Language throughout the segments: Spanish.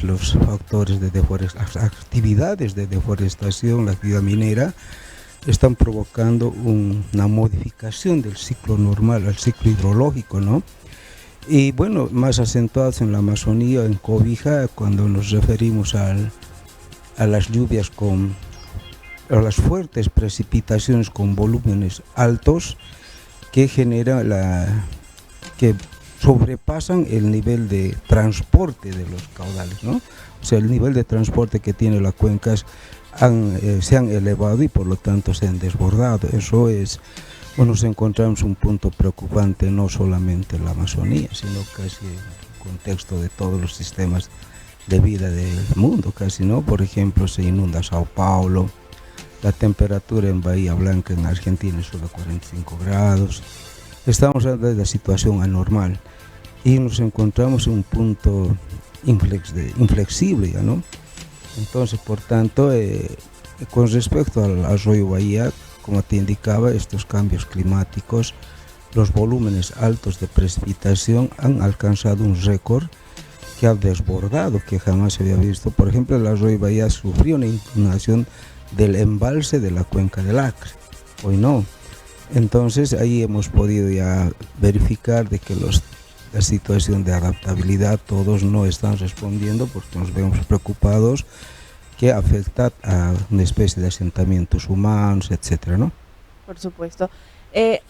los factores de deforestación, las actividades de deforestación, la actividad minera, están provocando una modificación del ciclo normal, al ciclo hidrológico, ¿no? Y bueno, más acentuados en la Amazonía, en Cobija, cuando nos referimos a las lluvias a las fuertes precipitaciones con volúmenes altos que generan que sobrepasan el nivel de transporte de los caudales, ¿no? O sea, el nivel de transporte que tiene la cuenca se han elevado y por lo tanto se han desbordado. Eso es, bueno, nos encontramos un punto preocupante no solamente en la Amazonía, sino casi en el contexto de todos los sistemas de vida del mundo, casi, ¿no? Por ejemplo, se inunda Sao Paulo, la temperatura en Bahía Blanca, en Argentina, sube a 45 grados. Estamos hablando de la situación anormal y nos encontramos en un punto inflexible, ¿ya no? Entonces, por tanto, con respecto al arroyo Bahía, como te indicaba, estos cambios climáticos, los volúmenes altos de precipitación han alcanzado un récord que ha desbordado, que jamás se había visto. Por ejemplo, el arroyo Bahía sufrió una inundación del embalse de la cuenca del Acre, hoy no. Entonces ahí hemos podido ya verificar de que la situación de adaptabilidad todos no están respondiendo porque nos vemos preocupados que afecta a una especie de asentamientos humanos, etcétera, ¿no? Por supuesto.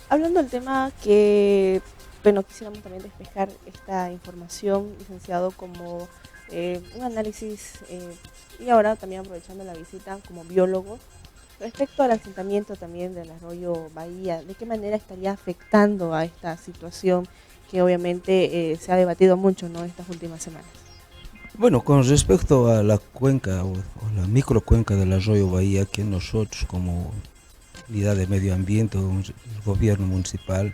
Hablando del tema que, bueno, quisiéramos también despejar esta información, licenciado, como un análisis y ahora también aprovechando la visita como biólogo, respecto al asentamiento también del arroyo Bahía, ¿de qué manera estaría afectando a esta situación que obviamente se ha debatido mucho, ¿no?, estas últimas semanas? Bueno, con respecto a la cuenca o la microcuenca del arroyo Bahía, que nosotros como unidad de medio ambiente o el gobierno municipal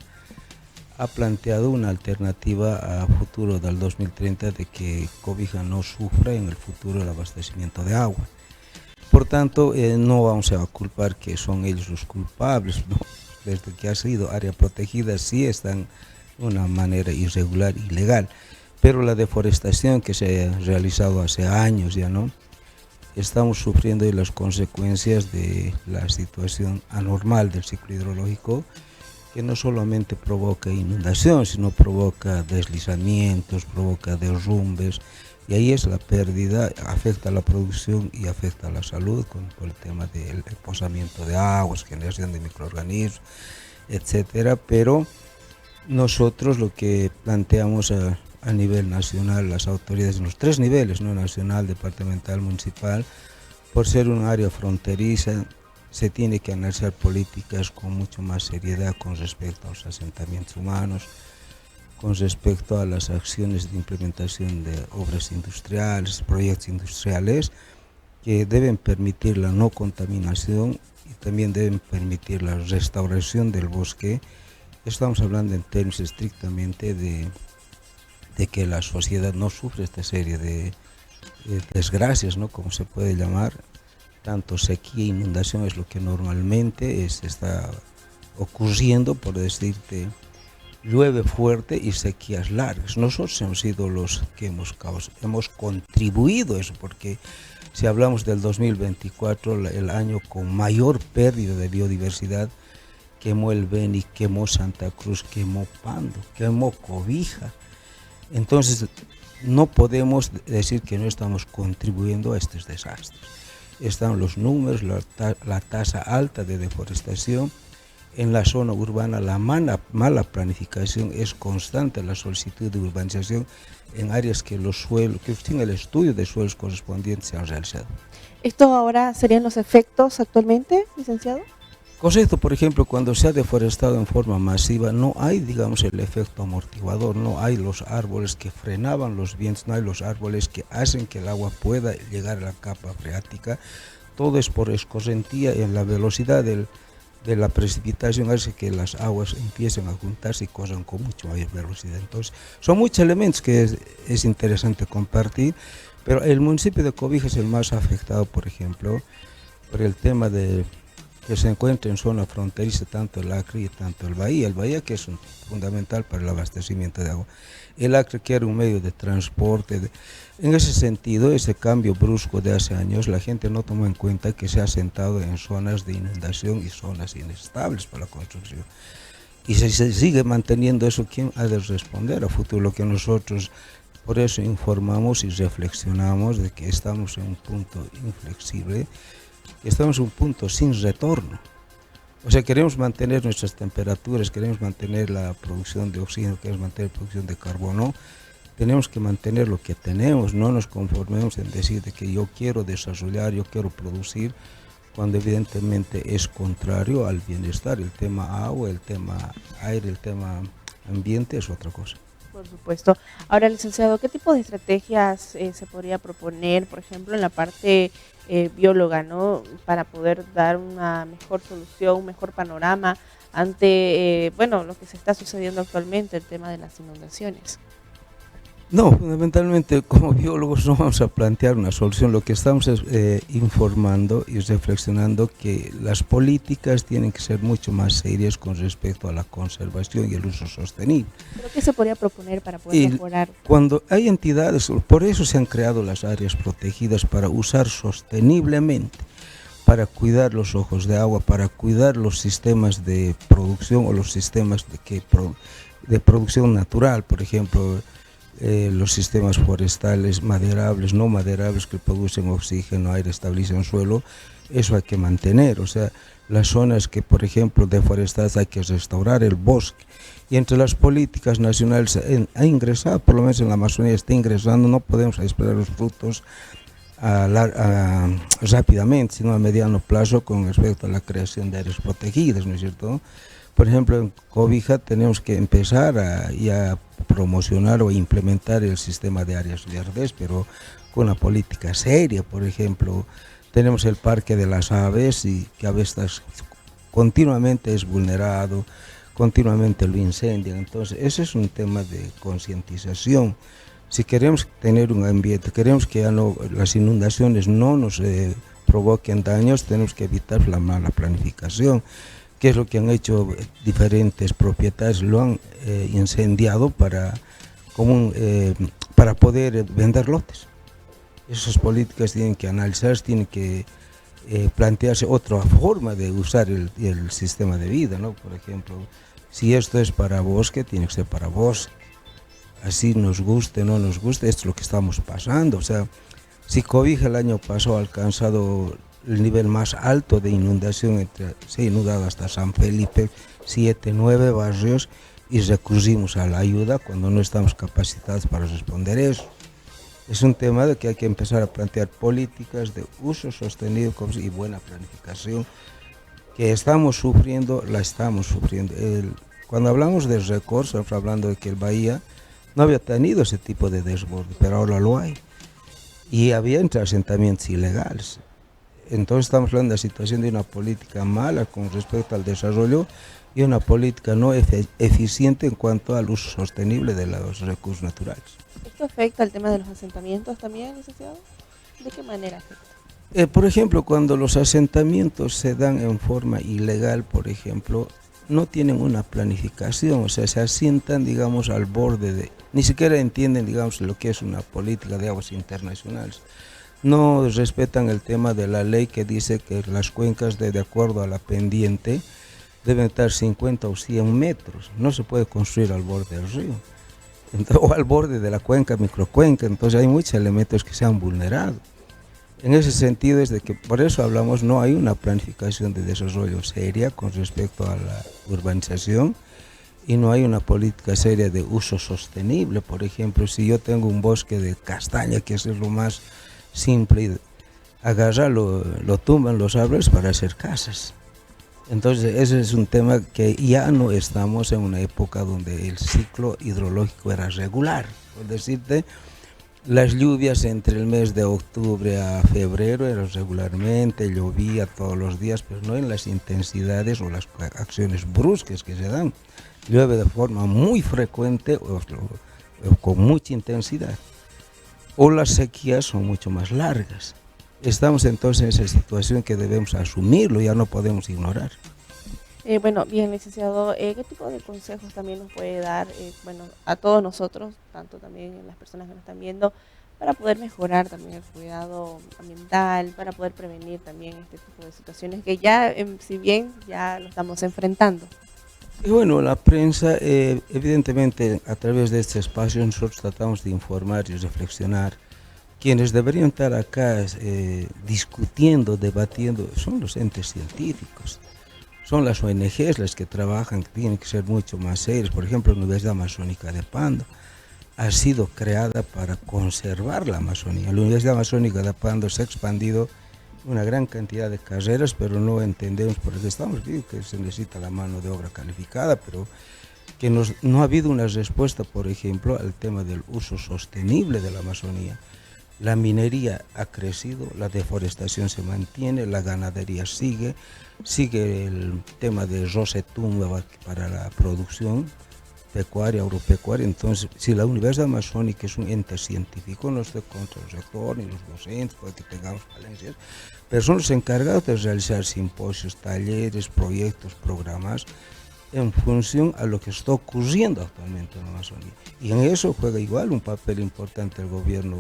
ha planteado una alternativa a futuro del 2030 de que Cobija no sufra en el futuro el abastecimiento de agua. Por tanto, no vamos a culpar que son ellos los culpables, ¿no? Desde que ha sido área protegida sí están de una manera irregular, ilegal, pero la deforestación que se ha realizado hace años ya, ¿no? Estamos sufriendo las consecuencias de la situación anormal del ciclo hidrológico, que no solamente provoca inundación, sino provoca deslizamientos, provoca derrumbes, y ahí es la pérdida, afecta a la producción y afecta a la salud con el tema del posamiento de aguas, generación de microorganismos, etcétera. Pero nosotros lo que planteamos a nivel nacional, las autoridades en los tres niveles, ¿no?, nacional, departamental, municipal, por ser un área fronteriza, se tiene que analizar políticas con mucho más seriedad con respecto a los asentamientos humanos, con respecto a las acciones de implementación de obras industriales, proyectos industriales que deben permitir la no contaminación y también deben permitir la restauración del bosque. Estamos hablando en términos estrictamente de que la sociedad no sufre esta serie de desgracias, ¿no?, como se puede llamar. Tanto sequía e inundación es lo que normalmente está ocurriendo, por decirte, llueve fuerte y sequías largas. Nosotros hemos sido los que hemos contribuido a eso, porque si hablamos del 2024, el año con mayor pérdida de biodiversidad, quemó el Beni, quemó Santa Cruz, quemó Pando, quemó Cobija. Entonces, no podemos decir que no estamos contribuyendo a estos desastres. Están los números, la tasa alta de deforestación. En la zona urbana la mala planificación es constante, la solicitud de urbanización en áreas que los suelos, que sin el estudio de suelos correspondientes se han realizado. ¿Esto ahora serían los efectos actualmente, licenciado? Correcto, por ejemplo, cuando se ha deforestado en forma masiva, no hay, digamos, el efecto amortiguador, no hay los árboles que frenaban los vientos, no hay los árboles que hacen que el agua pueda llegar a la capa freática. Todo es por escorrentía en la velocidad de la precipitación, hace que las aguas empiecen a juntarse y corran con mucho mayor velocidad. Entonces, son muchos elementos que es interesante compartir, pero el municipio de Cobija es el más afectado, por ejemplo, por el tema de que se encuentra en zona fronteriza, tanto el Acre y tanto el Bahía que es fundamental para el abastecimiento de agua. El Acre quiere un medio de transporte. En ese sentido, ese cambio brusco de hace años, la gente no tomó en cuenta que se ha asentado en zonas de inundación y zonas inestables para la construcción. Y si se sigue manteniendo eso, ¿quién ha de responder a futuro? Lo que nosotros, por eso informamos y reflexionamos de que estamos en un punto inflexible, estamos en un punto sin retorno. O sea, queremos mantener nuestras temperaturas, queremos mantener la producción de oxígeno, queremos mantener la producción de carbono, tenemos que mantener lo que tenemos, no nos conformemos en decir de que yo quiero desarrollar, yo quiero producir, cuando evidentemente es contrario al bienestar. El tema agua, el tema aire, el tema ambiente es otra cosa. Por supuesto. Ahora, licenciado, ¿qué tipo de estrategias se podría proponer, por ejemplo, en la parte bióloga, ¿no? Para poder dar una mejor solución, un mejor panorama ante, bueno, lo que se está sucediendo actualmente, el tema de las inundaciones? No, fundamentalmente como biólogos no vamos a plantear una solución, lo que estamos es informando y reflexionando que las políticas tienen que ser mucho más serias con respecto a la conservación y el uso sostenible. ¿Pero qué se podría proponer para poder mejorar? Cuando hay entidades, por eso se han creado las áreas protegidas, para usar sosteniblemente, para cuidar los ojos de agua, para cuidar los sistemas de producción o los sistemas de producción natural, por ejemplo, los sistemas forestales maderables, no maderables, que producen oxígeno, aire, estabilizan suelo, eso hay que mantener. O sea, las zonas que, por ejemplo, deforestadas, hay que restaurar el bosque. Y entre las políticas nacionales ha ingresado, por lo menos en la Amazonía está ingresando, no podemos esperar los frutos rápidamente, sino a mediano plazo con respecto a la creación de áreas protegidas, ¿no es cierto? Por ejemplo, en Cobija tenemos que empezar a promocionar o implementar el sistema de áreas verdes, pero con una política seria. Por ejemplo, tenemos el Parque de las Aves, y que a veces continuamente es vulnerado, continuamente lo incendian. Entonces, ese es un tema de concientización. Si queremos tener un ambiente, queremos que ya no, las inundaciones no nos provoquen daños, tenemos que evitar la mala planificación, que es lo que han hecho diferentes propietarios, lo han incendiado para poder vender lotes. Esas políticas tienen que analizarse, tienen que plantearse otra forma de usar el sistema de vida, ¿no? Por ejemplo, si esto es para bosque, tiene que ser para bosque. Así nos guste, no nos guste, esto es lo que estamos pasando. O sea, si Cobija el año pasado ha alcanzado el nivel más alto de inundación, se ha inundado hasta San Felipe, 7, 9 barrios, y recurrimos a la ayuda cuando no estamos capacitados para responder eso. Es un tema de que hay que empezar a plantear políticas de uso sostenido y buena planificación, que estamos sufriendo, la estamos sufriendo. Cuando hablamos de recursos, estamos hablando de que el Bahía no había tenido ese tipo de desborde, pero ahora lo hay. Y había entre asentamientos ilegales. Entonces estamos hablando de la situación de una política mala con respecto al desarrollo y una política no eficiente en cuanto al uso sostenible de los recursos naturales. ¿Esto afecta al tema de los asentamientos también, licenciado? ¿De qué manera afecta? Por ejemplo, cuando los asentamientos se dan en forma ilegal, por ejemplo, no tienen una planificación, o sea, se asientan, digamos, al borde ni siquiera entienden, digamos, lo que es una política de aguas internacionales. No respetan el tema de la ley que dice que las cuencas, de acuerdo a la pendiente, deben estar 50 o 100 metros. No se puede construir al borde del río, o al borde de la cuenca, microcuenca. Entonces hay muchos elementos que se han vulnerado. En ese sentido es de que, por eso hablamos, no hay una planificación de desarrollo seria con respecto a la urbanización, y no hay una política seria de uso sostenible. Por ejemplo, si yo tengo un bosque de castaña, que es lo más simple, lo tumban los árboles para hacer casas. Entonces ese es un tema que ya no estamos en una época donde el ciclo hidrológico era regular. Por decirte, las lluvias entre el mes de octubre a febrero eran regularmente, llovía todos los días, pero no en las intensidades o las acciones bruscas que se dan. Llueve de forma muy frecuente o con mucha intensidad. O las sequías son mucho más largas. estamos entonces en esa situación que debemos asumirlo, ya no podemos ignorar. Bueno, bien, licenciado, ¿qué tipo de consejos también nos puede dar, bueno, a todos nosotros, tanto también las personas que nos están viendo, para poder mejorar también el cuidado ambiental, para poder prevenir también este tipo de situaciones que ya, si bien ya lo estamos enfrentando? Y bueno, la prensa, evidentemente, a través de este espacio nosotros tratamos de informar y reflexionar. Quienes deberían estar acá discutiendo, debatiendo, son los entes científicos. Son las ONGs las que trabajan, que tienen que ser mucho más serias. Por ejemplo, la Universidad Amazónica de Pando ha sido creada para conservar la Amazonía. La Universidad Amazónica de Pando se ha expandido una gran cantidad de carreras, pero no entendemos por qué estamos viendo que se necesita la mano de obra calificada, pero que no ha habido una respuesta, por ejemplo, al tema del uso sostenible de la Amazonía. La minería ha crecido, la deforestación se mantiene, la ganadería sigue el tema de rosetumba para la producción pecuaria, agropecuaria. Entonces, si la Universidad Amazónica es un ente científico, no estoy contra el sector ni los docentes, puede que tengamos falencias, pero son los encargados de realizar simposios, talleres, proyectos, programas en función a lo que está ocurriendo actualmente en la Amazonía. Y en eso juega igual un papel importante el gobierno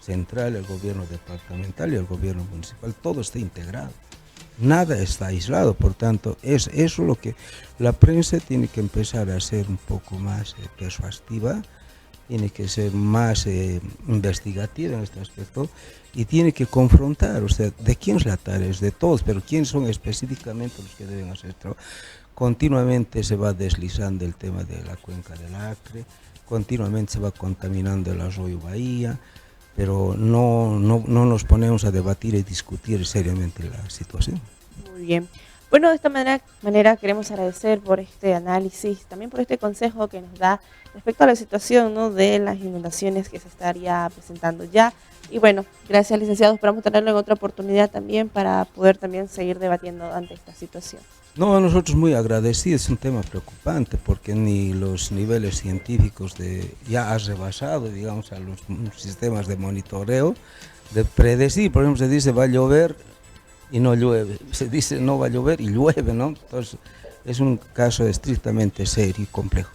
central, el gobierno departamental y el gobierno municipal. Todo está integrado, nada está aislado. Por tanto, es eso lo que la prensa tiene que empezar a ser un poco más persuasiva, tiene que ser más investigativa en este aspecto y tiene que confrontar, o sea, ¿de quién es la tarea? Es de todos, pero ¿quiénes son específicamente los que deben hacer trabajo? Continuamente se va deslizando el tema de la cuenca del Acre, continuamente se va contaminando el arroyo Bahía, pero no nos ponemos a debatir y discutir seriamente la situación. Muy bien. Bueno, de esta manera queremos agradecer por este análisis, también por este consejo que nos da respecto a la situación, ¿no?, de las inundaciones que se estaría presentando ya. Y bueno, gracias, licenciado. Esperamos tenerlo en otra oportunidad también para poder también seguir debatiendo ante esta situación. No, nosotros muy agradecidos, es un tema preocupante porque ni los niveles científicos ya ha rebasado, digamos, a los sistemas de monitoreo, de predecir. Por ejemplo, se dice va a llover y no llueve, se dice no va a llover y llueve, ¿no? Entonces es un caso estrictamente serio y complejo.